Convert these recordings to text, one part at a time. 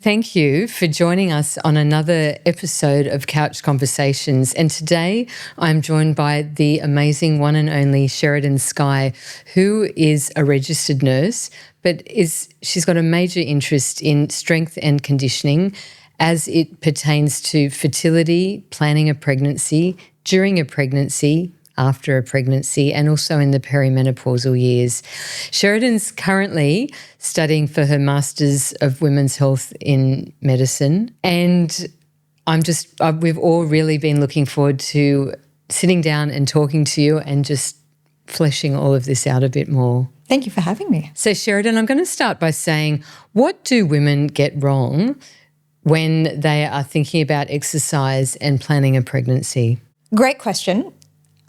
Thank you for joining us on another episode of Couch Conversations. And today I'm joined by the amazing one and only Sheridan Skye, who is a registered nurse, but she's got a major interest in strength and conditioning as it pertains to fertility, planning a pregnancy, during a pregnancy, after a pregnancy, and also in the perimenopausal years. Sheridan's currently studying for her Masters of Women's Health in Medicine, and we've all really been looking forward to sitting down and talking to you and just fleshing all of this out a bit more. Thank you for having me. So Sheridan, I'm going to start by saying, what do women get wrong when they are thinking about exercise and planning a pregnancy? Great question.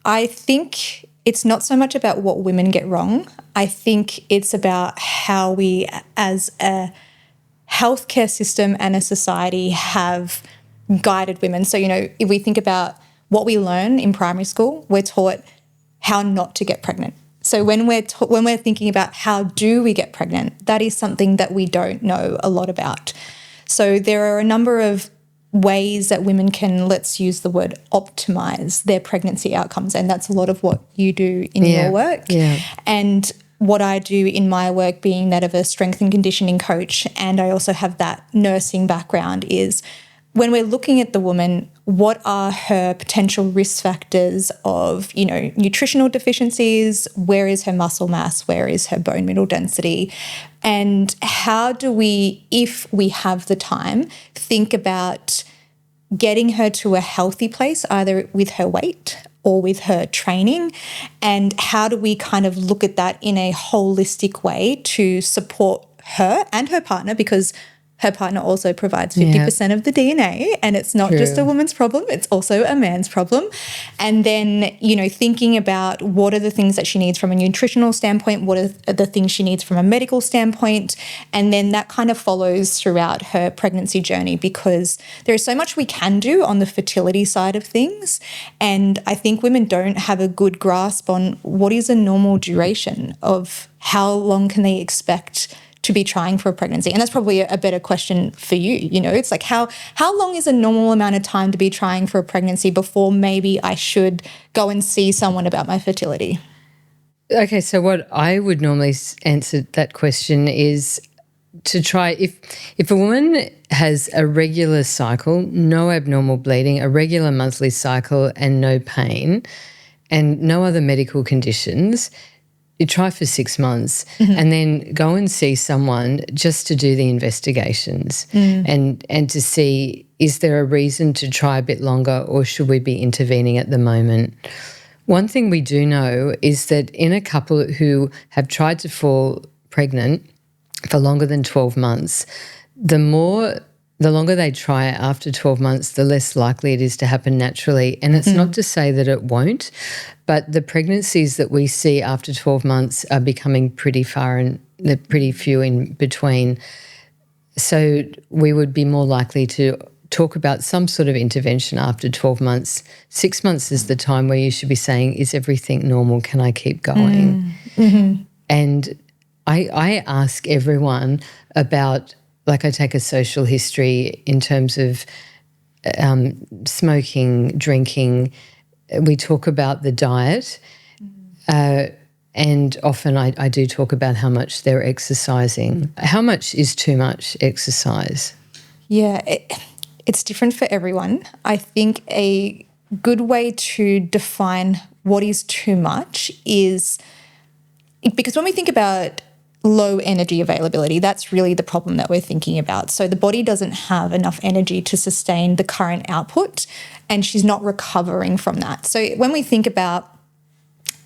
I think it's not so much about what women get wrong. I think it's about how we as a healthcare system and a society have guided women. So, if we think about what we learn in primary school, we're taught how not to get pregnant. So when we're thinking about how do we get pregnant, that is something that we don't know a lot about. So there are a number of ways that women can, let's use the word, optimize their pregnancy outcomes. And that's a lot of what you do in your work. Yeah. And what I do in my work, being that of a strength and conditioning coach, and I also have that nursing background, is when we're looking at the woman, what are her potential risk factors of, nutritional deficiencies? Where is her muscle mass? Where is her bone mineral density? And how do we, if we have the time, think about getting her to a healthy place, either with her weight or with her training? And how do we kind of look at that in a holistic way to support her and her partner, because her partner also provides 50% of the DNA, and it's not just a woman's problem, it's also a man's problem. And then, thinking about what are the things that she needs from a nutritional standpoint, what are the things she needs from a medical standpoint, and then that kind of follows throughout her pregnancy journey, because there is so much we can do on the fertility side of things. And I think women don't have a good grasp on what is a normal duration of how long can they expect to be trying for a pregnancy. And that's probably a better question for you. It's like how long is a normal amount of time to be trying for a pregnancy before maybe I should go and see someone about my fertility? Okay, so what I would normally answer that question is to try, if a woman has a regular cycle, no abnormal bleeding, a regular monthly cycle and no pain and no other medical conditions, you try for 6 months and then go and see someone just to do the investigations and to see, is there a reason to try a bit longer or should we be intervening at the moment? One thing we do know is that in a couple who have tried to fall pregnant for longer than 12 months, the longer they try after 12 months, the less likely it is to happen naturally. And it's not to say that it won't, but the pregnancies that we see after 12 months are becoming pretty far and they're pretty few in between. So we would be more likely to talk about some sort of intervention after 12 months. 6 months is the time where you should be saying, is everything normal? Can I keep going? And I ask everyone about, like, I take a social history in terms of smoking, drinking. We talk about the diet and often I do talk about how much they're exercising. How much is too much exercise? Yeah, it's different for everyone. I think a good way to define what is too much is, because when we think about low energy availability, that's really the problem that we're thinking about. So the body doesn't have enough energy to sustain the current output and she's not recovering from that. So when we think about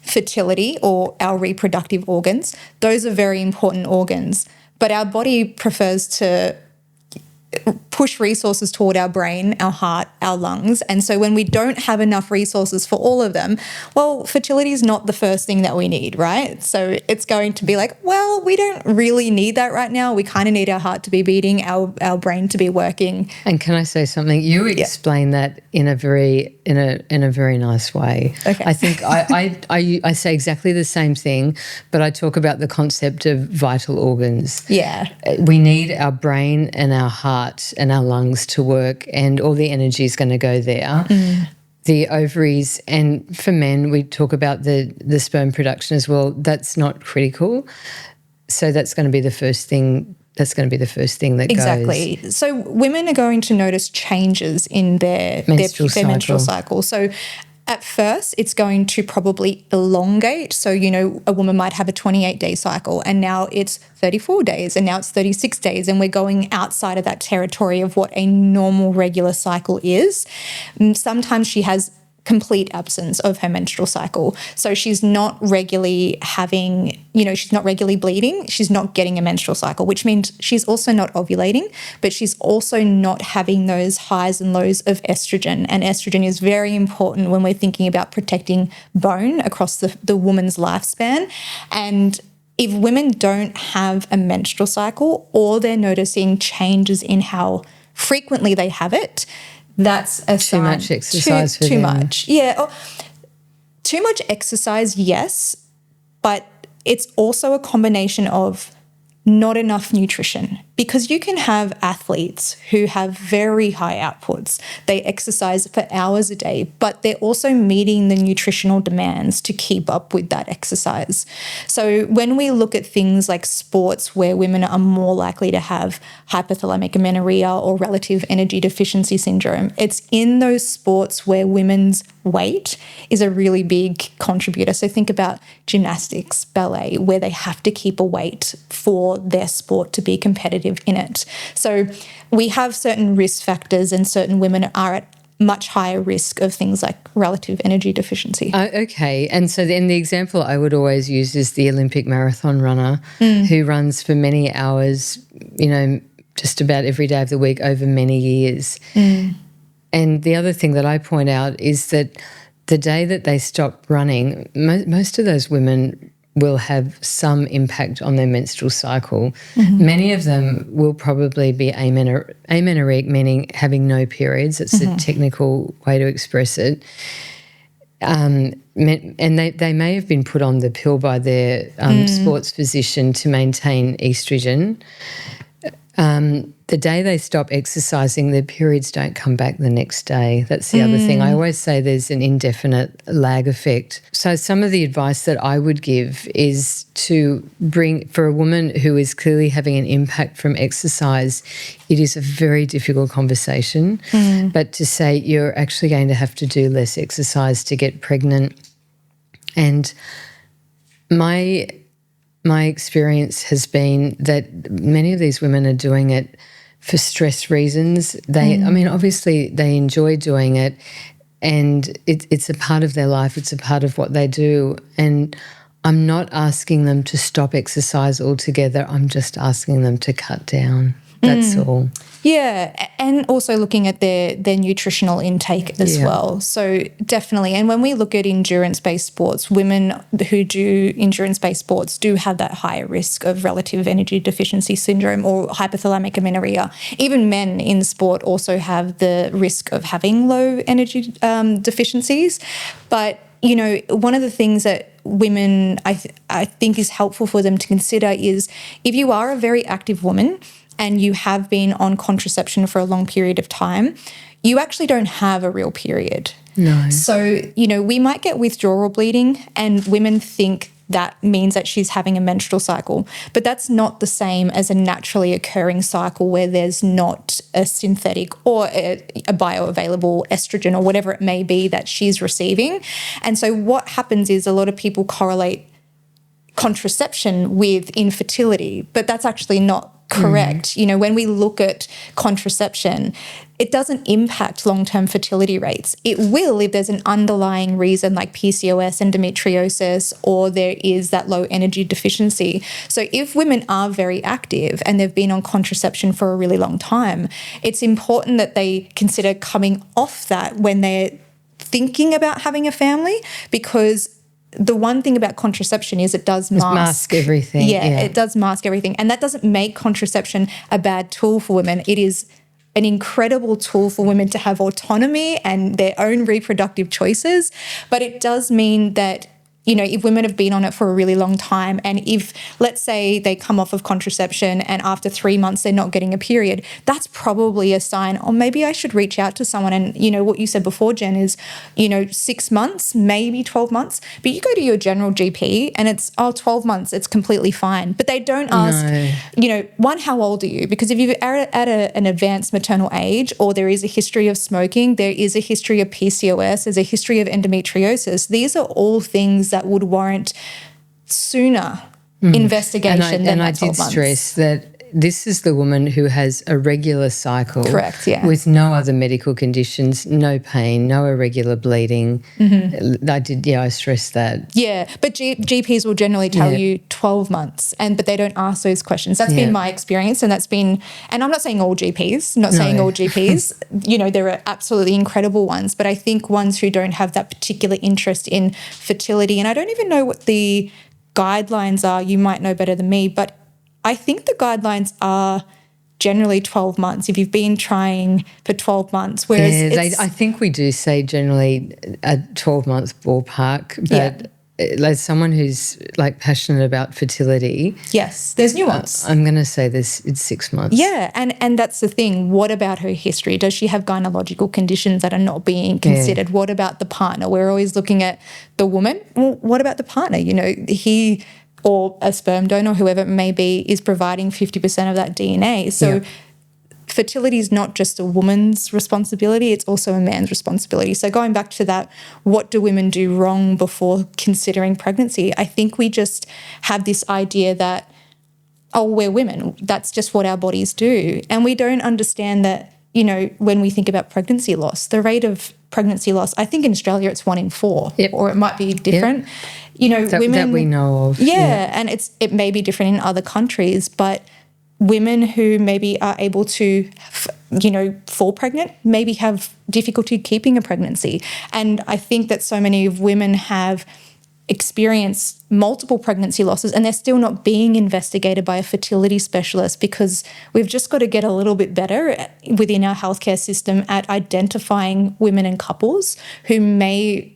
fertility or our reproductive organs, those are very important organs, but our body prefers to push resources toward our brain, our heart, our lungs. And so when we don't have enough resources for all of them, well, fertility is not the first thing that we need, right? So it's going to be like, well, we don't really need that right now. We kind of need our heart to be beating, our brain to be working. And can I say something? You explain that in a very nice way. Okay. I think I say exactly the same thing, but I talk about the concept of vital organs. Yeah. We need our brain and our heart and our lungs to work, and all the energy is going to go there. The ovaries, and for men, we talk about the sperm production as well. That's not critical. So that's going to be the first thing. That's going to be the first thing that exactly. goes. So women are going to notice changes in their menstrual cycle. So at first, it's going to probably elongate. So, a woman might have a 28-day cycle and now it's 34 days and now it's 36 days, and we're going outside of that territory of what a normal regular cycle is. Sometimes she has complete absence of her menstrual cycle. So she's not regularly having, she's not regularly bleeding. She's not getting a menstrual cycle, which means she's also not ovulating, but she's also not having those highs and lows of estrogen. And estrogen is very important when we're thinking about protecting bone across the woman's lifespan. And if women don't have a menstrual cycle, or they're noticing changes in how frequently they have it, that's a too much exercise for them. Too much. Yeah. Too much exercise, yes, but it's also a combination of not enough nutrition, because you can have athletes who have very high outputs. They exercise for hours a day, but they're also meeting the nutritional demands to keep up with that exercise. So when we look at things like sports where women are more likely to have hypothalamic amenorrhea or relative energy deficiency syndrome, it's in those sports where women's weight is a really big contributor. So think about gymnastics, ballet, where they have to keep a weight for their sport to be competitive in it. So we have certain risk factors, and certain women are at much higher risk of things like relative energy deficiency. Okay. And so then the example I would always use is the Olympic marathon runner who runs for many hours, just about every day of the week over many years. And the other thing that I point out is that the day that they stop running, most of those women will have some impact on their menstrual cycle. Many of them will probably be amenorrheic, meaning having no periods. It's a technical way to express it. And they may have been put on the pill by their sports physician to maintain estrogen. The day they stop exercising, their periods don't come back the next day. That's the other thing. I always say there's an indefinite lag effect. So some of the advice that I would give is to bring, for a woman who is clearly having an impact from exercise, it is a very difficult conversation, but to say you're actually going to have to do less exercise to get pregnant. And my experience has been that many of these women are doing it for stress reasons. Obviously they enjoy doing it, and it's a part of their life. It's a part of what they do. And I'm not asking them to stop exercise altogether. I'm just asking them to cut down. That's all. Yeah, and also looking at their nutritional intake as well. So definitely, and when we look at endurance-based sports, women who do endurance-based sports do have that higher risk of relative energy deficiency syndrome or hypothalamic amenorrhea. Even men in sport also have the risk of having low energy deficiencies. But, one of the things that women I think is helpful for them to consider is, if you are a very active woman and you have been on contraception for a long period of time, you actually don't have a real period. No. So, we might get withdrawal bleeding, and women think that means that she's having a menstrual cycle, but that's not the same as a naturally occurring cycle where there's not a synthetic or a bioavailable estrogen or whatever it may be that she's receiving. And so what happens is a lot of people correlate contraception with infertility, but that's actually not correct. You know, when we look at contraception, it doesn't impact long-term fertility rates. It will if there's an underlying reason like PCOS, endometriosis, or there is that low energy deficiency. So if women are very active and they've been on contraception for a really long time, it's important that they consider coming off that when they're thinking about having a family, because the one thing about contraception is it does mask everything. Yeah, it does mask everything. And that doesn't make contraception a bad tool for women. It is an incredible tool for women to have autonomy and their own reproductive choices. But it does mean that, you know, if women have been on it for a really long time, and if, let's say, they come off of contraception and after 3 months they're not getting a period, that's probably a sign, oh, maybe I should reach out to someone. And, you know, what you said before, Jen, is, you know, 6 months, maybe 12 months. But you go to your general GP and it's, 12 months, it's completely fine. But they don't ask, you know, one, how old are you? Because if you're at an advanced maternal age, or there is a history of smoking, there is a history of PCOS, there's a history of endometriosis, these are all things that would warrant sooner investigation than that 12 months. And I did stress that this is the woman who has a regular cycle. Correct, yeah. With no other medical conditions, no pain, no irregular bleeding. I stressed that. Yeah, but GPs will generally tell you 12 months, but they don't ask those questions. That's been my experience, and and I'm not saying all GPs, you know, there are absolutely incredible ones, but I think ones who don't have that particular interest in fertility, and I don't even know what the guidelines are, you might know better than me, but I think the guidelines are generally 12 months if you've been trying for 12 months. Whereas I think we do say generally a 12-month ballpark, but as someone who's like passionate about fertility, yes, there's nuance. I'm going to say it's 6 months. Yeah, and that's the thing. What about her history? Does she have gynecological conditions that are not being considered? What about the partner? We're always looking at the woman. Well, what about the partner? You know, he or a sperm donor, whoever it may be, is providing 50% of that DNA. So fertility is not just a woman's responsibility, it's also a man's responsibility. So going back to that, what do women do wrong before considering pregnancy? I think we just have this idea that, oh, we're women, that's just what our bodies do. And we don't understand that, you know, when we think about pregnancy loss, the rate of pregnancy loss, I think in Australia it's 1 in 4, or it might be different. You know, women that we know of. And it may be different in other countries, but women who maybe are able to, you know, fall pregnant, maybe have difficulty keeping a pregnancy. And I think that so many of women have experienced multiple pregnancy losses and they're still not being investigated by a fertility specialist, because we've just got to get a little bit better within our healthcare system at identifying women and couples who may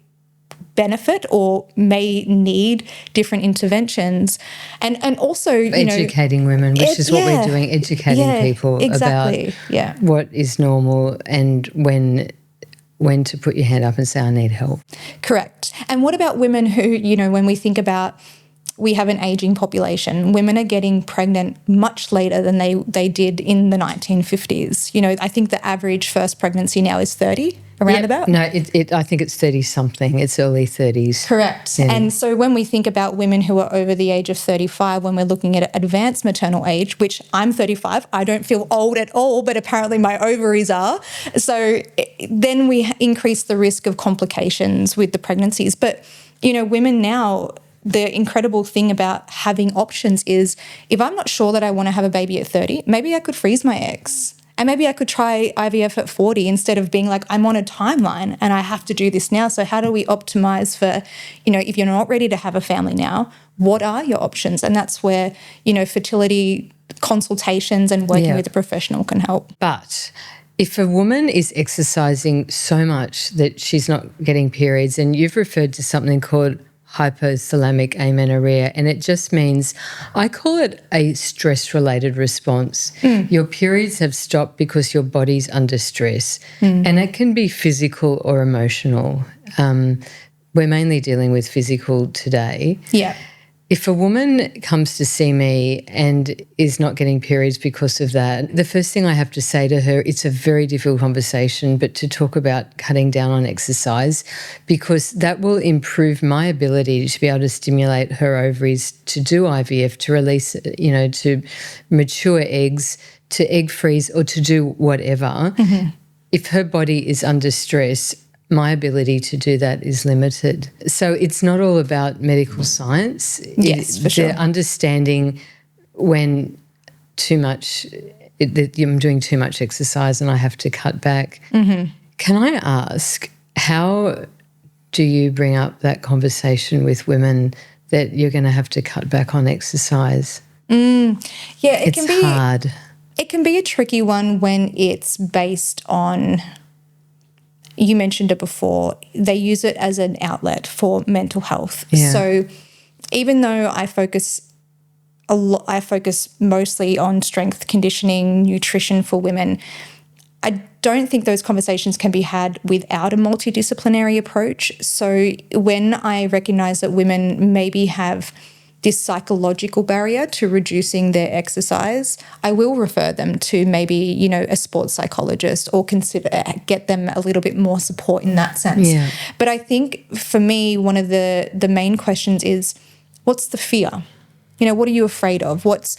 benefit or may need different interventions, and also educating women, which is what we're doing, educating people about what is normal and when to put your hand up and say, I need help. Correct. And what about women who, you know, when we think about, we have an aging population, women are getting pregnant much later than they did in the 1950s. You know, I think the average first pregnancy now is 30, around about. No, I think it's 30-something. It's early 30s. Correct. Yeah. And so when we think about women who are over the age of 35, when we're looking at advanced maternal age, which I'm 35, I don't feel old at all, but apparently my ovaries are. So then we increase the risk of complications with the pregnancies. But, you know, women now, the incredible thing about having options is, if I'm not sure that I want to have a baby at 30, maybe I could freeze my eggs. And maybe I could try IVF at 40 instead of being like, I'm on a timeline and I have to do this now. So how do we optimize for, you know, if you're not ready to have a family now, what are your options? And that's where, you know, fertility consultations and working with a professional can help. But if a woman is exercising so much that she's not getting periods, and you've referred to something called hypothalamic amenorrhea, and it just means, I call it a stress-related response. Your periods have stopped because your body's under stress, and it can be physical or emotional. We're mainly dealing with physical today. Yeah. If a woman comes to see me and is not getting periods because of that, the first thing I have to say to her, it's a very difficult conversation, but to talk about cutting down on exercise, because that will improve my ability to be able to stimulate her ovaries to do IVF, to release, to mature eggs, to egg freeze, or to do whatever. If her body is under stress, my ability to do that is limited. So it's not all about medical science. Yes, for sure. The understanding when I'm doing too much exercise and I have to cut back. Can I ask, how do you bring up that conversation with women that you're going to have to cut back on exercise? Yeah, it It's hard. It can be a tricky one when it's based on, you mentioned it before, they use it as an outlet for mental health. Yeah. So even though I focus mostly on strength conditioning, nutrition for women, I don't think those conversations can be had without a multidisciplinary approach. So when I recognize that women maybe have this psychological barrier to reducing their exercise, I will refer them to maybe, a sports psychologist, or get them a little bit more support in that sense. Yeah. But I think for me, one of the main questions is, what's the fear? What are you afraid of? What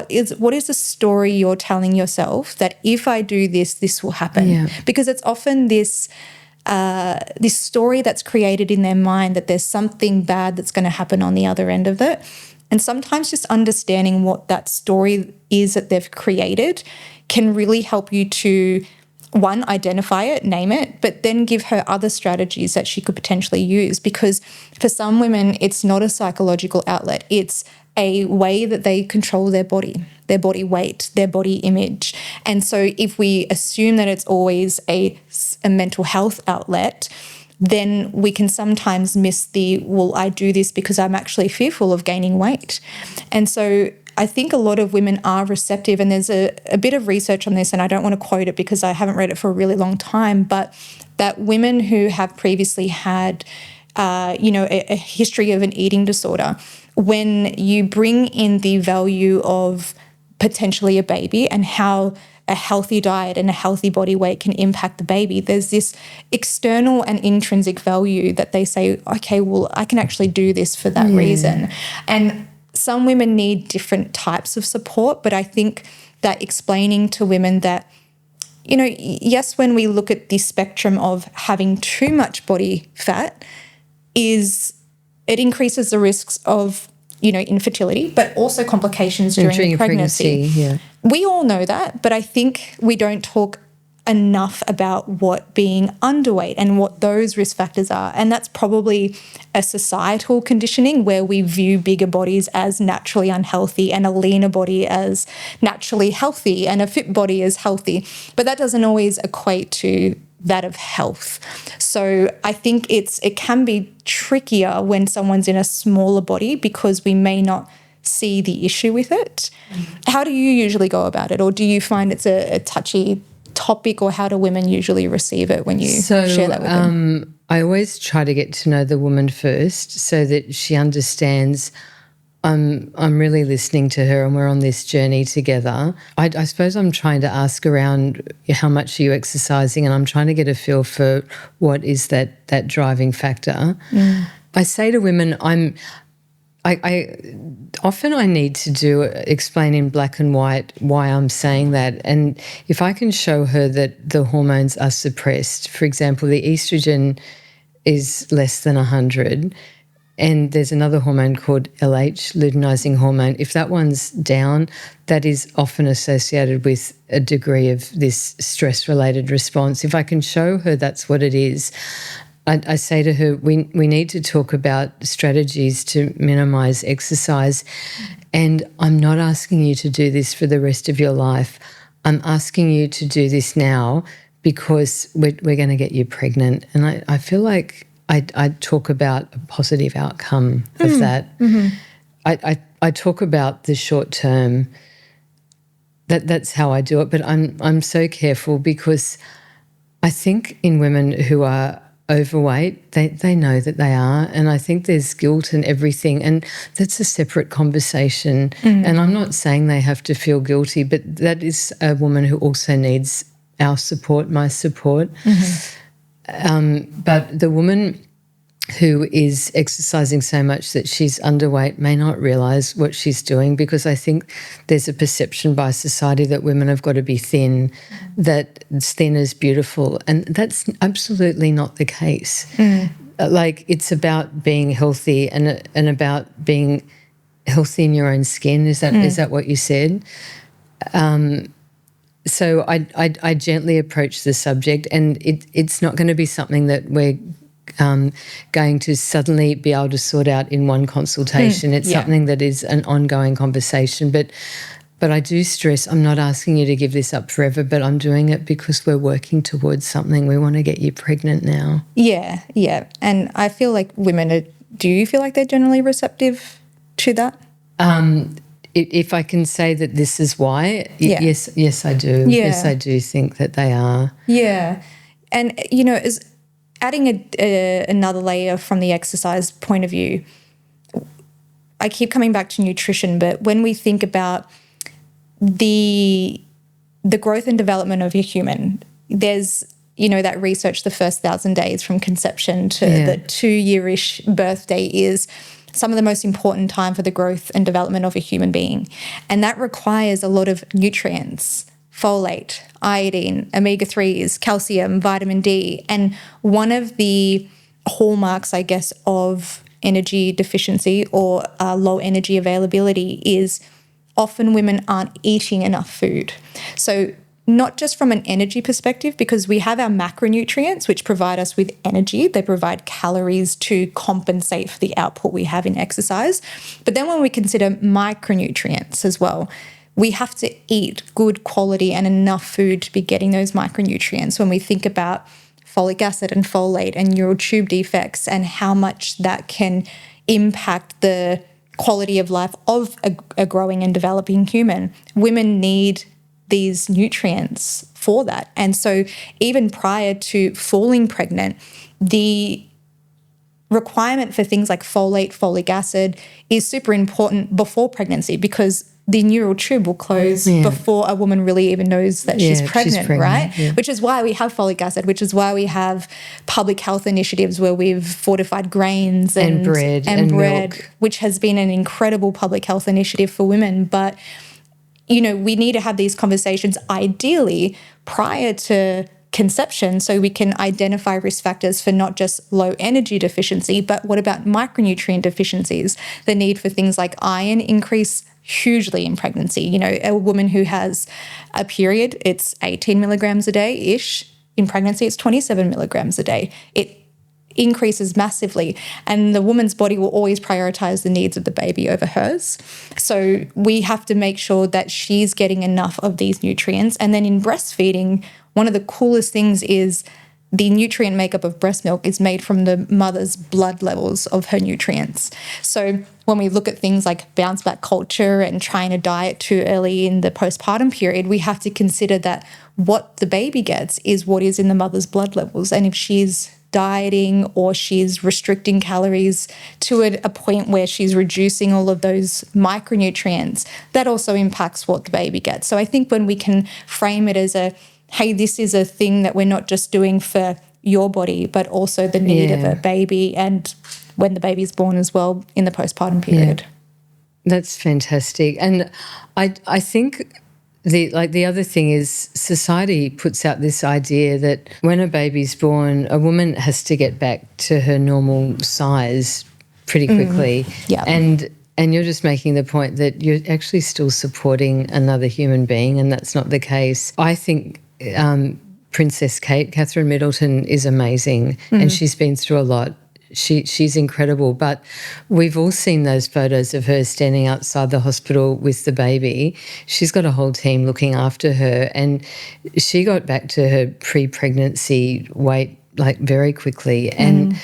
is the story you're telling yourself that if I do this, this will happen? Yeah. Because it's often this story that's created in their mind that there's something bad that's going to happen on the other end of it. And sometimes just understanding what that story is that they've created can really help you to, one, identify it, name it, but then give her other strategies that she could potentially use. Because for some women, it's not a psychological outlet. It's a way that they control their body weight, their body image. And so if we assume that it's always a mental health outlet, then we can sometimes miss I do this because I'm actually fearful of gaining weight. And so I think a lot of women are receptive, and there's a bit of research on this, and I don't want to quote it because I haven't read it for a really long time, but that women who have previously had a history of an eating disorder, when you bring in the value of potentially a baby and how a healthy diet and a healthy body weight can impact the baby, there's this external and intrinsic value that they say, okay, well, I can actually do this for that reason. And some women need different types of support, but I think that explaining to women that, yes, when we look at the spectrum of having too much body fat, it increases the risks of, infertility, but also complications during pregnancy. Yeah. We all know that, but I think we don't talk enough about what being underweight and what those risk factors are. And that's probably a societal conditioning where we view bigger bodies as naturally unhealthy and a leaner body as naturally healthy and a fit body as healthy. But that doesn't always equate to that of health. So I think it can be trickier when someone's in a smaller body because we may not see the issue with it. How do you usually go about it? Or do you find it's a touchy topic, or how do women usually receive it when you share that with them? I always try to get to know the woman first so that she understands I'm really listening to her and we're on this journey together. I suppose I'm trying to ask around how much are you exercising, and I'm trying to get a feel for what is that driving factor. I say to women, I often need to explain in black and white why I'm saying that. And if I can show her that the hormones are suppressed, for example, the estrogen is less than 100, and there's another hormone called LH, luteinizing hormone. If that one's down, that is often associated with a degree of this stress-related response. If I can show her that's what it is, I say to her, we need to talk about strategies to minimise exercise. And I'm not asking you to do this for the rest of your life. I'm asking you to do this now because we're going to get you pregnant. And I feel like I talk about a positive outcome of that. Mm-hmm. I talk about the short term. That's how I do it. But I'm so careful because I think in women who are overweight, they know that they are. And I think there's guilt and everything. And that's a separate conversation. And I'm not saying they have to feel guilty, but that is a woman who also needs our support, my support. But the woman who is exercising so much that she's underweight may not realise what she's doing, because I think there's a perception by society that women have got to be thin, that thin is beautiful, and that's absolutely not the case. Like, it's about being healthy and about being healthy in your own skin. Is that what you said? So I gently approach the subject, and it's not going to be something that we're going to suddenly be able to sort out in one consultation. It's something that is an ongoing conversation. But I do stress, I'm not asking you to give this up forever, but I'm doing it because we're working towards something. We want to get you pregnant now. Yeah. And I feel like do you feel like they're generally receptive to that? If I can say that this is why, yes, I do. Yeah. Yes, I do think that they are. Yeah. And, as adding another layer from the exercise point of view, I keep coming back to nutrition, but when we think about the growth and development of a human, there's, that research, the first 1,000 days from conception to the 2-year-ish birthday is some of the most important time for the growth and development of a human being. And that requires a lot of nutrients, folate, iodine, omega-3s, calcium, vitamin D. And one of the hallmarks, I guess, of energy deficiency or low energy availability is often women aren't eating enough food. So not just from an energy perspective, because we have our macronutrients, which provide us with energy. They provide calories to compensate for the output we have in exercise. But then when we consider micronutrients as well, we have to eat good quality and enough food to be getting those micronutrients. When we think about folic acid and folate and neural tube defects and how much that can impact the quality of life of a growing and developing human, women need these nutrients for that. And so even prior to falling pregnant, the requirement for things like folate, folic acid is super important before pregnancy, because the neural tube will close before a woman really even knows that she's pregnant, right? Yeah. Which is why we have folic acid, which is why we have public health initiatives where we've fortified grains and bread, milk, which has been an incredible public health initiative for women. But, we need to have these conversations ideally prior to conception, so we can identify risk factors for not just low energy deficiency, but what about micronutrient deficiencies? The need for things like iron increase hugely in pregnancy. A woman who has a period, it's 18 milligrams a day-ish. In pregnancy, it's 27 milligrams a day. It increases massively, and the woman's body will always prioritize the needs of the baby over hers. So we have to make sure that she's getting enough of these nutrients. And then in breastfeeding, one of the coolest things is the nutrient makeup of breast milk is made from the mother's blood levels of her nutrients. So when we look at things like bounce back culture and trying to diet too early in the postpartum period, we have to consider that what the baby gets is what is in the mother's blood levels. And if she's dieting or she's restricting calories to a point where she's reducing all of those micronutrients, that also impacts what the baby gets. So I think when we can frame it as hey, this is a thing that we're not just doing for your body, but also the need of a baby and when the baby's born as well in the postpartum period. That's fantastic. And I think the other thing is society puts out this idea that when a baby's born, a woman has to get back to her normal size pretty quickly. Yeah. And you're just making the point that you're actually still supporting another human being, and that's not the case. I think Princess Kate, Catherine Middleton, is amazing, and she's been through a lot. She's incredible, but we've all seen those photos of her standing outside the hospital with the baby. She's got a whole team looking after her, and she got back to her pre-pregnancy weight very quickly. And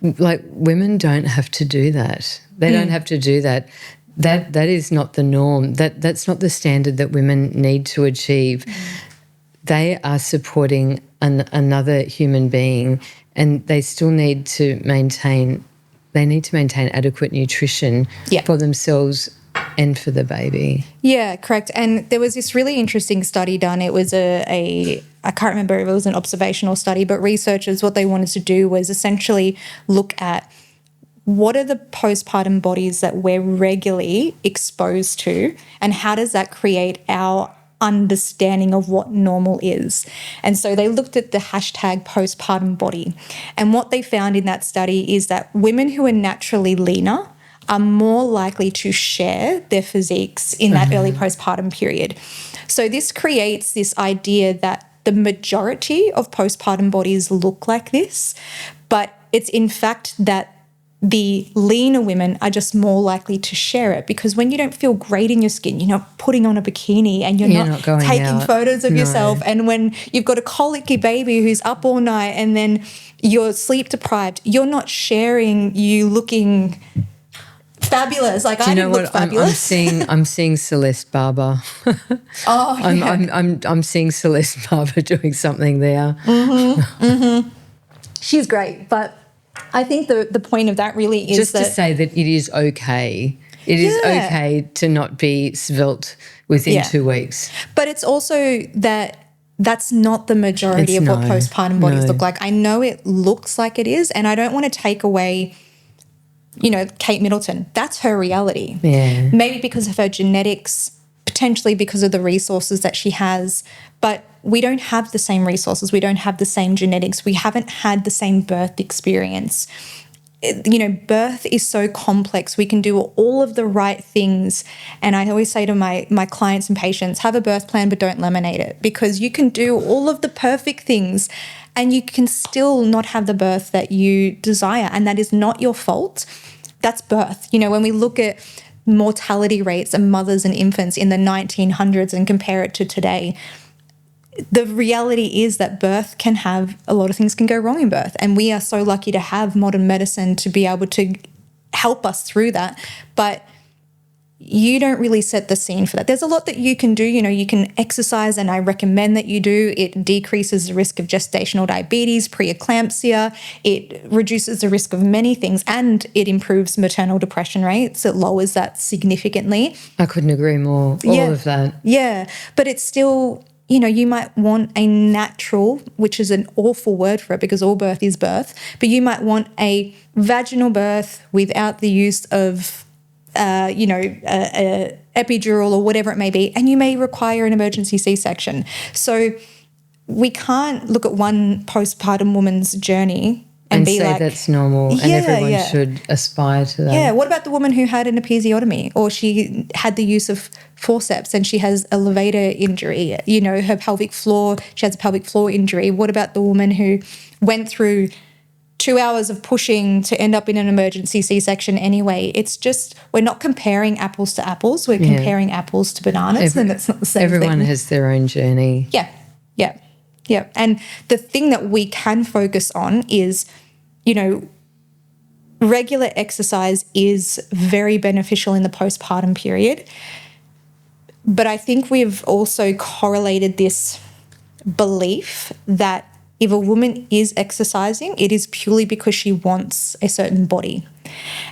women don't have to do that. They don't have to do that. That is not the norm. That's not the standard that women need to achieve. they are supporting another human being, and they still need to maintain adequate nutrition for themselves and for the baby. Yeah, correct. And there was this really interesting study done. It was I can't remember if it was an observational study, but researchers, what they wanted to do was essentially look at what are the postpartum bodies that we're regularly exposed to, and how does that create our understanding of what normal is. And so they looked at the hashtag postpartum body. And what they found in that study is that women who are naturally leaner are more likely to share their physiques in that early postpartum period. So this creates this idea that the majority of postpartum bodies look like this, but it's in fact that the leaner women are just more likely to share it, because when you don't feel great in your skin, you're not putting on a bikini and you're not taking photos of yourself. And when you've got a colicky baby who's up all night and then you're sleep deprived, you're not sharing you looking fabulous. Like, I didn't look fabulous. I'm seeing Celeste Barber. I'm seeing Celeste Barber doing something there. She's great, but I think the point of that really is just to say that it is okay. It is okay to not be svelte within 2 weeks. But it's also that's not the majority of what postpartum bodies look like. I know it looks like it is, and I don't want to take away, Kate Middleton. That's her reality. Yeah. Maybe because of her genetics, potentially because of the resources that she has, but we don't have the same resources. We don't have the same genetics. We haven't had the same birth experience. Birth is so complex. We can do all of the right things. And I always say to my clients and patients, have a birth plan, but don't laminate it, because you can do all of the perfect things and you can still not have the birth that you desire. And that is not your fault. That's birth. When we look at mortality rates of mothers and infants in the 1900s and compare it to today, the reality is that birth can have a lot of things can go wrong in birth. And we are so lucky to have modern medicine to be able to help us through that. But you don't really set the scene for that. There's a lot that you can do. You can exercise, and I recommend that you do. It decreases the risk of gestational diabetes, preeclampsia. It reduces the risk of many things, and it improves maternal depression rates. It lowers that significantly. I couldn't agree more. All of that. Yeah, but it's still, you might want a natural, which is an awful word for it because all birth is birth, but you might want a vaginal birth without the use of a epidural or whatever it may be, and you may require an emergency C-section. So we can't look at one postpartum woman's journey and be say like, that's normal, and everyone should aspire to that. Yeah, what about the woman who had an episiotomy, or she had the use of forceps and she has a levator injury, her pelvic floor, she has a pelvic floor injury? What about the woman who went through 2 hours of pushing to end up in an emergency C-section anyway? It's just, we're not comparing apples to apples. We're comparing apples to bananas, and it's not the same Everyone thing. has their own journey. Yeah. And the thing that we can focus on is, regular exercise is very beneficial in the postpartum period. But I think we've also correlated this belief that if a woman is exercising, it is purely because she wants a certain body.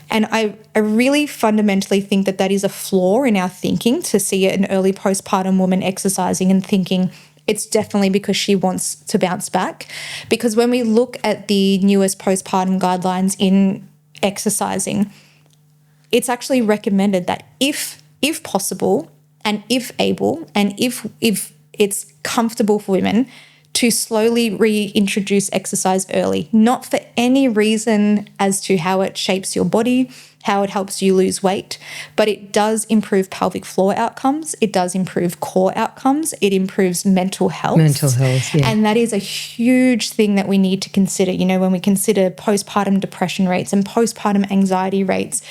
And I really fundamentally think that is a flaw in our thinking, to see an early postpartum woman exercising and thinking it's definitely because she wants to bounce back. Because when we look at the newest postpartum guidelines in exercising, it's actually recommended that if possible and if able and if it's comfortable for women, to slowly reintroduce exercise early, not for any reason as to how it shapes your body, how it helps you lose weight, but it does improve pelvic floor outcomes, it does improve core outcomes, it improves mental health. Yeah. And that is a huge thing that we need to consider, when we consider postpartum depression rates and postpartum anxiety rates,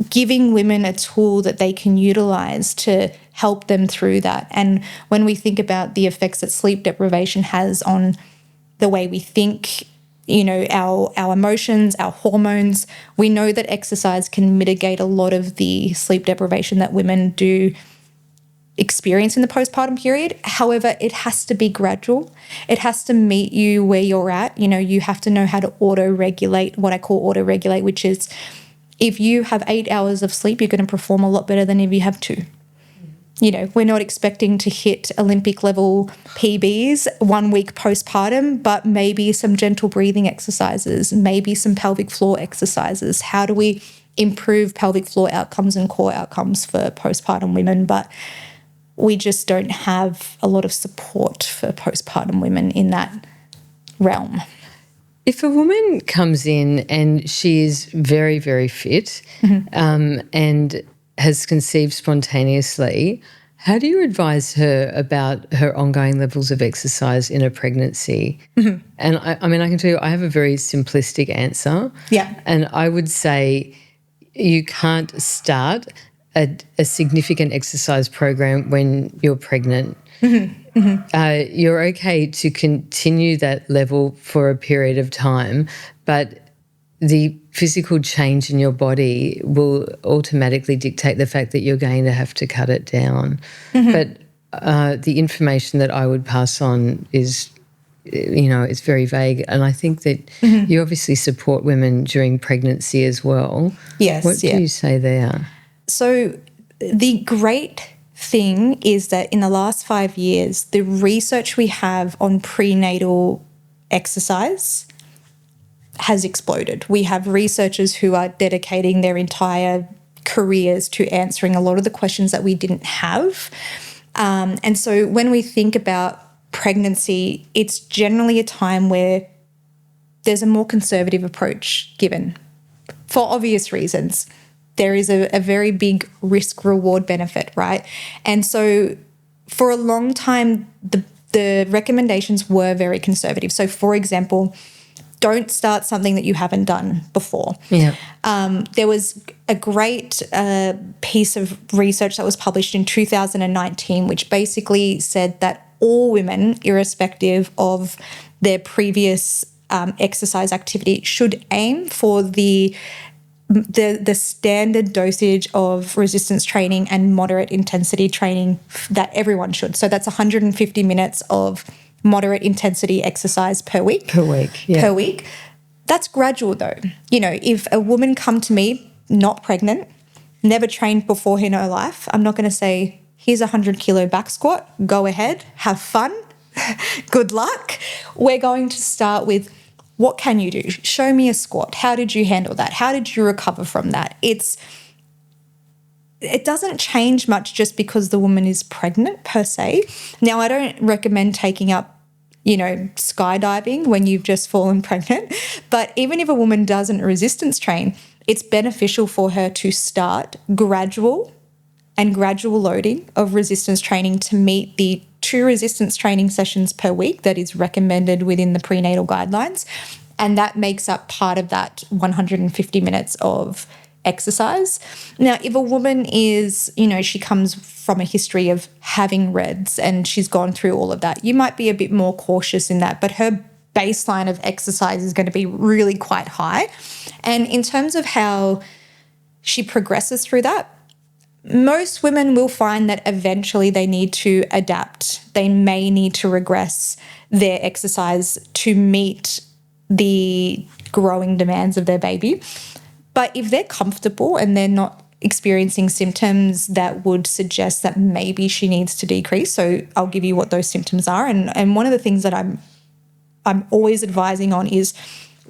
giving women a tool that they can utilize to help them through that. And when we think about the effects that sleep deprivation has on the way we think, our emotions, our hormones, we know that exercise can mitigate a lot of the sleep deprivation that women do experience in the postpartum period. However, it has to be gradual. It has to meet you where you're at. You know, you have to know how to auto-regulate, what I call auto-regulate, which is if you have 8 hours of sleep, you're going to perform a lot better than if you have 2. You know, we're not expecting to hit Olympic level PBs 1 week postpartum, but maybe some gentle breathing exercises, maybe some pelvic floor exercises. How do we improve pelvic floor outcomes and core outcomes for postpartum women? But we just don't have a lot of support for postpartum women in that realm. If a woman comes in and she is very, very fit and has conceived spontaneously, how do you advise her about her ongoing levels of exercise in a pregnancy? And I mean, I can tell you I have a very simplistic answer. Yeah. And I would say you can't start a significant exercise program when you're pregnant. You're okay to continue that level for a period of time, but the physical change in your body will automatically dictate the fact that you're going to have to cut it down. But the information that I would pass on is, you know, it's very vague. And I think that you obviously support women during pregnancy as well. Yes. What do you say there? So the great thing is that in the last 5 years, the research we have on prenatal exercise has exploded. We have researchers who are dedicating their entire careers to answering a lot of the questions that we didn't have. And so when we think about pregnancy, it's generally a time where there's a more conservative approach given for obvious reasons. There is a very big risk-reward benefit, right? And so for a long time, the recommendations were very conservative. So, for example, don't start something that you haven't done before. Yeah. There was a great piece of research that was published in 2019, which basically said that all women, irrespective of their previous exercise activity, should aim for the standard dosage of resistance training and moderate intensity training that everyone should. So that's 150 minutes of moderate intensity exercise per week. Per week. That's gradual though. You know, if a woman come to me, not pregnant, never trained before in her life, I'm not going to say, here's a 100-kilo back squat, go ahead, have fun, good luck. We're going to start with, what can you do? Show me a squat. How did you handle that? How did you recover from that? It doesn't change much just because the woman is pregnant per se. Now, I don't recommend taking up, you know, skydiving when you've just fallen pregnant. But even if a woman doesn't resistance train, it's beneficial for her to start gradual loading of resistance training to meet the 2 resistance training sessions per week that is recommended within the prenatal guidelines. And that makes up part of that 150 minutes of exercise. Now, if a woman is, you know, she comes from a history of having REDs and she's gone through all of that, you might be a bit more cautious in that, but her baseline of exercise is going to be really quite high. And in terms of how she progresses through that, most women will find that eventually they need to adapt. They may need to regress their exercise to meet the growing demands of their baby. But if they're comfortable and they're not experiencing symptoms that would suggest that maybe she needs to decrease, so I'll give you what those symptoms are. And one of the things that I'm always advising on is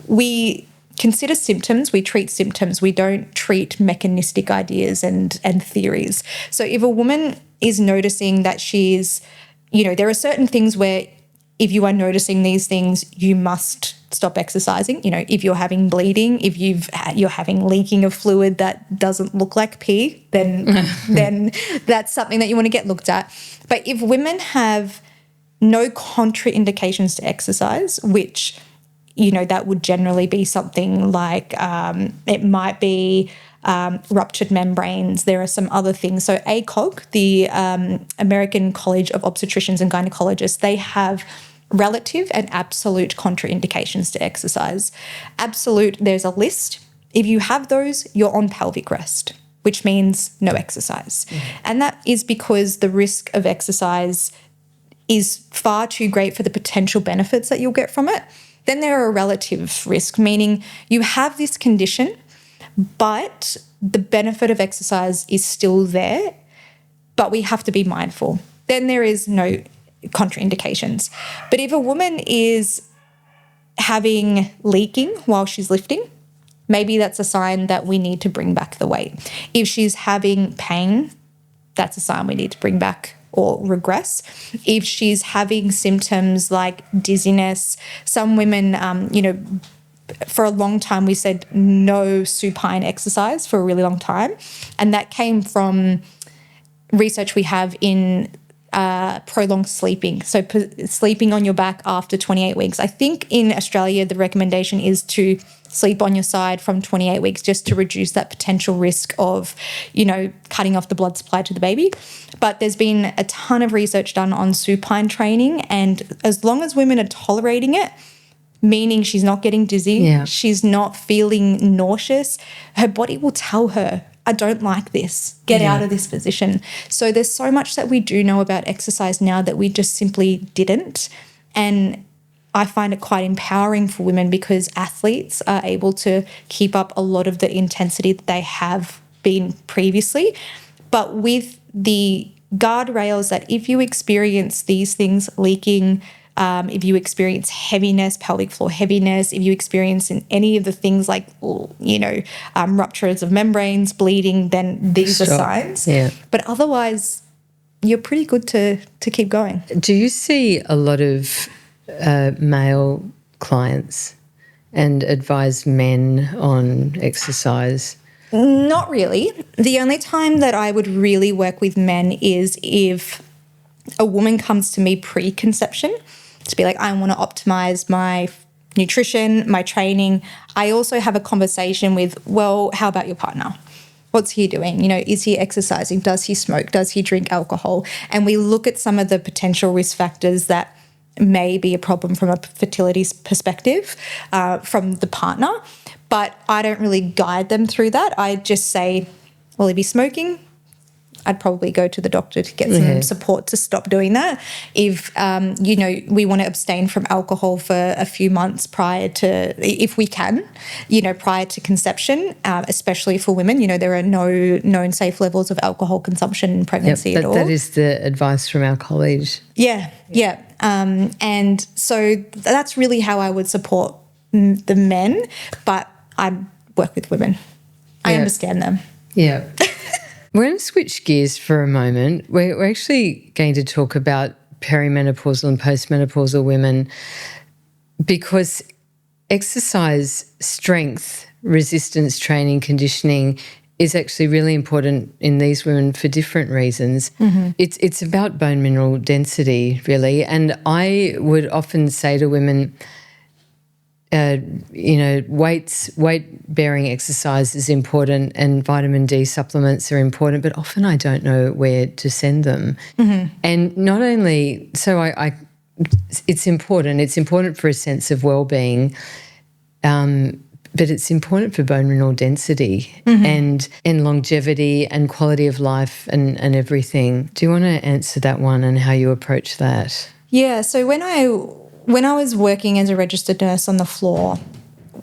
we consider symptoms, we treat symptoms, we don't treat mechanistic ideas and theories. So if a woman is noticing that she's, you know, there are certain things where if you are noticing these things, you must stop exercising. You know, if you're having bleeding, if you're having leaking of fluid that doesn't look like pee, then that's something that you want to get looked at. But if women have no contraindications to exercise, which, you know, that would generally be something like it might be ruptured membranes. There are some other things. So ACOG, the American College of Obstetricians and Gynecologists, they have relative and absolute contraindications to exercise. Absolute, there's a list. If you have those, you're on pelvic rest. which means no exercise. And that is because the risk of exercise is far too great for the potential benefits that you'll get from it. Then there are a relative risk, meaning you have this condition, but the benefit of exercise is still there, but we have to be mindful. Then there is no contraindications. But if a woman is having leaking while she's lifting, maybe that's a sign that we need to bring back the weight. If she's having pain, that's a sign we need to bring back or regress. If she's having symptoms like dizziness, some women, for a long time we said no supine exercise for a really long time. And that came from research we have in prolonged sleeping. So sleeping on your back after 28 weeks. I think in Australia the recommendation is to sleep on your side from 28 weeks just to reduce that potential risk of, cutting off the blood supply to the baby. But there's been a ton of research done on supine training, and as long as women are tolerating it, meaning she's not getting dizzy, she's not feeling nauseous, her body will tell her, I don't like this, get out of this position. So there's so much that we do know about exercise now that we just simply didn't. And I find it quite empowering for women because athletes are able to keep up a lot of the intensity that they have been previously, but with the guardrails that if you experience these things, leaking, if you experience heaviness, pelvic floor heaviness, if you experience in any of the things like, ruptures of membranes, bleeding, then these are signs. Yeah. But otherwise, you're pretty good to keep going. Do you see a lot of male clients and advise men on exercise? Not really. The only time that I would really work with men is if a woman comes to me pre-conception to be like, I want to optimize my nutrition, my training. I also have a conversation with, well, how about your partner? What's he doing? Is he exercising? Does he smoke? Does he drink alcohol? And we look at some of the potential risk factors that may be a problem from a fertility perspective from the partner. But I don't really guide them through that. I just say, well, if he's smoking, I'd probably go to the doctor to get some support to stop doing that. If, we want to abstain from alcohol for a few months prior to, if we can, prior to conception, especially for women, there are no known safe levels of alcohol consumption in pregnancy at all. That is the advice from our college. Yeah. And so that's really how I would support the men, but I work with women. I understand them. Yeah. We're going to switch gears for a moment. We're actually going to talk about perimenopausal and postmenopausal women because exercise, strength, resistance training, conditioning is actually really important in these women for different reasons. Mm-hmm. It's about bone mineral density, really. And I would often say to women, weight-bearing exercise is important and vitamin D supplements are important, but often I don't know where to send them. Mm-hmm. And not only, so it's important. It's important for a sense of well-being, but it's important for bone mineral density and longevity and quality of life and everything. Do you want to answer that one and how you approach that? Yeah, so when I was working as a registered nurse on the floor,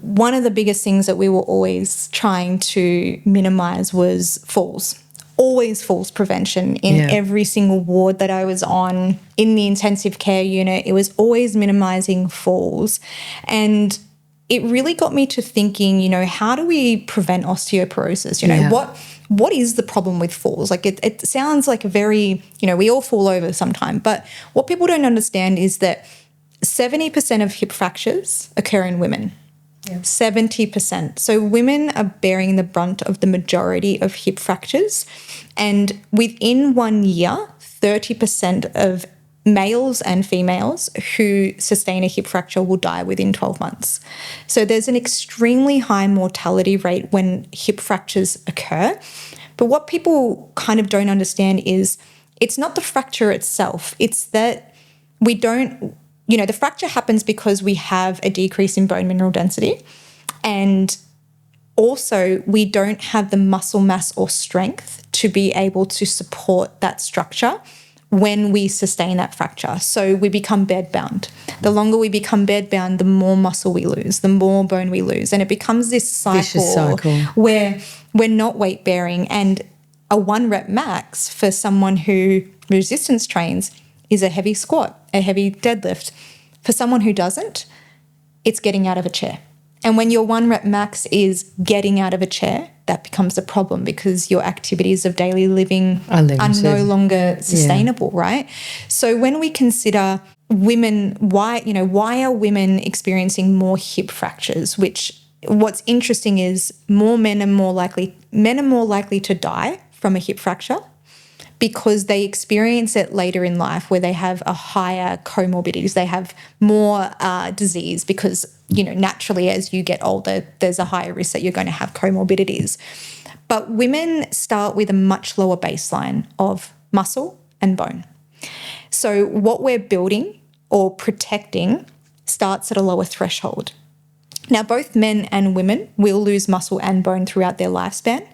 one of the biggest things that we were always trying to minimise was falls. Always falls prevention in every single ward that I was on in the intensive care unit. It was always minimising falls. And it really got me to thinking, how do we prevent osteoporosis? What is the problem with falls? Like it sounds like a very, we all fall over sometime. But what people don't understand is that 70% of hip fractures occur in women. Yeah. 70%. So women are bearing the brunt of the majority of hip fractures. And within 1 year, 30% of males and females who sustain a hip fracture will die within 12 months. So there's an extremely high mortality rate when hip fractures occur. But what people kind of don't understand is it's not the fracture itself. It's that we don't, the fracture happens because we have a decrease in bone mineral density. And also, we don't have the muscle mass or strength to be able to support that structure when we sustain that fracture. So we become bed-bound. The longer we become bed-bound, the more muscle we lose, the more bone we lose. And it becomes this Vicious cycle where we're not weight-bearing. And a 1 rep max for someone who resistance trains is a heavy squat, a heavy deadlift. For someone who doesn't, it's getting out of a chair. And when your 1 rep max is getting out of a chair, that becomes a problem because your activities of daily living are no longer sustainable, right? So when we consider women, why are women experiencing more hip fractures? Which what's interesting is men are more likely to die from a hip fracture because they experience it later in life where they have a higher comorbidities. They have more disease because, naturally as you get older, there's a higher risk that you're going to have comorbidities. But women start with a much lower baseline of muscle and bone. So what we're building or protecting starts at a lower threshold. Now, both men and women will lose muscle and bone throughout their lifespan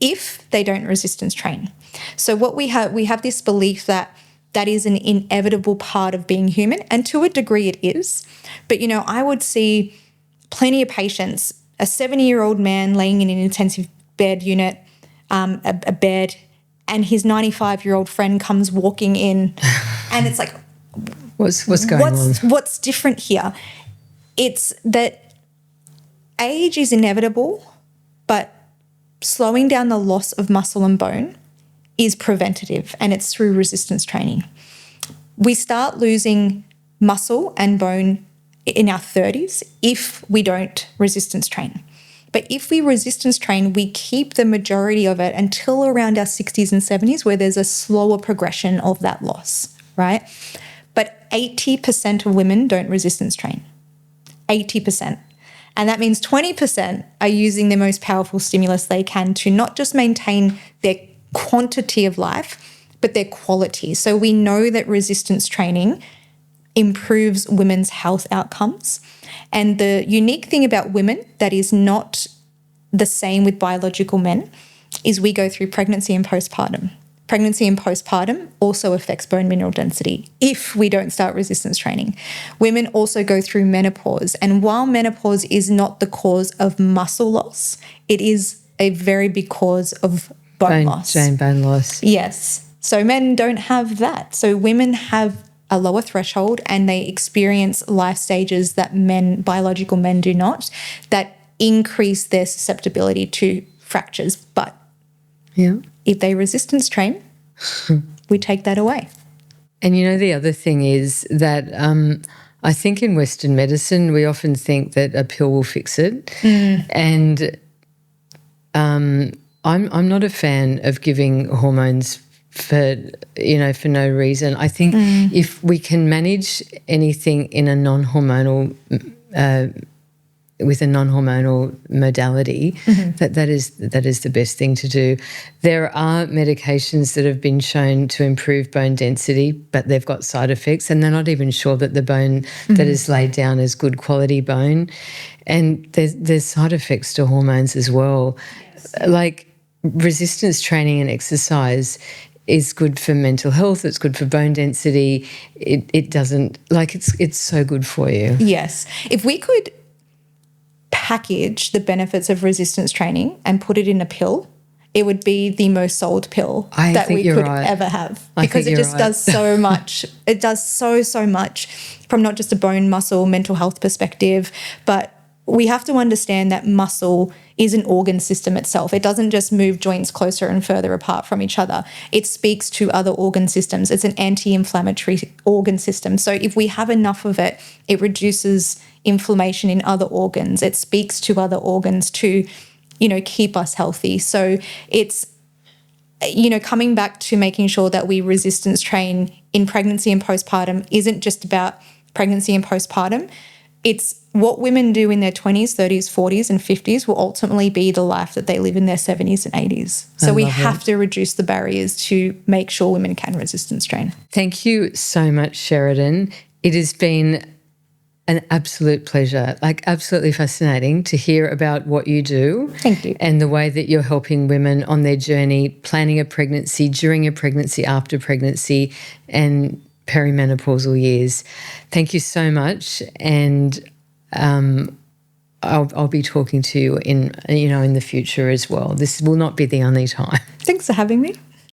if they don't resistance train. So what we have this belief that is an inevitable part of being human, and to a degree it is. But, I would see plenty of patients, a 70-year-old man laying in an intensive bed unit, a bed, and his 95-year-old friend comes walking in and it's like, what's going on? What's different here? It's that age is inevitable, but slowing down the loss of muscle and bone is preventative, and it's through resistance training. We start losing muscle and bone in our 30s if we don't resistance train. But if we resistance train, we keep the majority of it until around our 60s and 70s where there's a slower progression of that loss, right? But 80% of women don't resistance train. 80%. And that means 20% are using the most powerful stimulus they can to not just maintain their quantity of life, but their quality. So we know that resistance training improves women's health outcomes. And the unique thing about women that is not the same with biological men is we go through pregnancy and postpartum. Pregnancy and postpartum also affects bone mineral density if we don't start resistance training. Women also go through menopause. And while menopause is not the cause of muscle loss, it is a very big cause of bone loss. Bone loss. Yes. So men don't have that. So women have a lower threshold and they experience life stages that biological men do not, that increase their susceptibility to fractures. But if they resistance train, we take that away. And the other thing is that I think in Western medicine we often think that a pill will fix it. And I'm not a fan of giving hormones for no reason. I think if we can manage anything in a non-hormonal with a non-hormonal modality, that is the best thing to do. There are medications that have been shown to improve bone density, but they've got side effects, and they're not even sure that the bone that is laid down is good quality bone. And there's side effects to hormones as well. Yes. Like resistance training and exercise is good for mental health, it's good for bone density. It doesn't, it's so good for you. Yes. If we could package the benefits of resistance training and put it in a pill, it would be the most sold pill that we could ever have, because it just does so much. It does so much from not just a bone, muscle, mental health perspective, but we have to understand that muscle is an organ system itself. It doesn't just move joints closer and further apart from each other. It speaks to other organ systems. It's an anti-inflammatory organ system. So if we have enough of it, it reduces inflammation in other organs. It speaks to other organs to, keep us healthy. So it's, coming back to making sure that we resistance train in pregnancy and postpartum isn't just about pregnancy and postpartum. It's what women do in their 20s, 30s, 40s and 50s will ultimately be the life that they live in their 70s and 80s. So we have to reduce the barriers to make sure women can resistance train. Thank you so much, Sheridan. It has been an absolute pleasure, like absolutely fascinating to hear about what you do. Thank you. And the way that you're helping women on their journey, planning a pregnancy, during a pregnancy, after pregnancy, and perimenopausal years. Thank you so much. And I'll be talking to you in the future as well. This will not be the only time. Thanks for having me.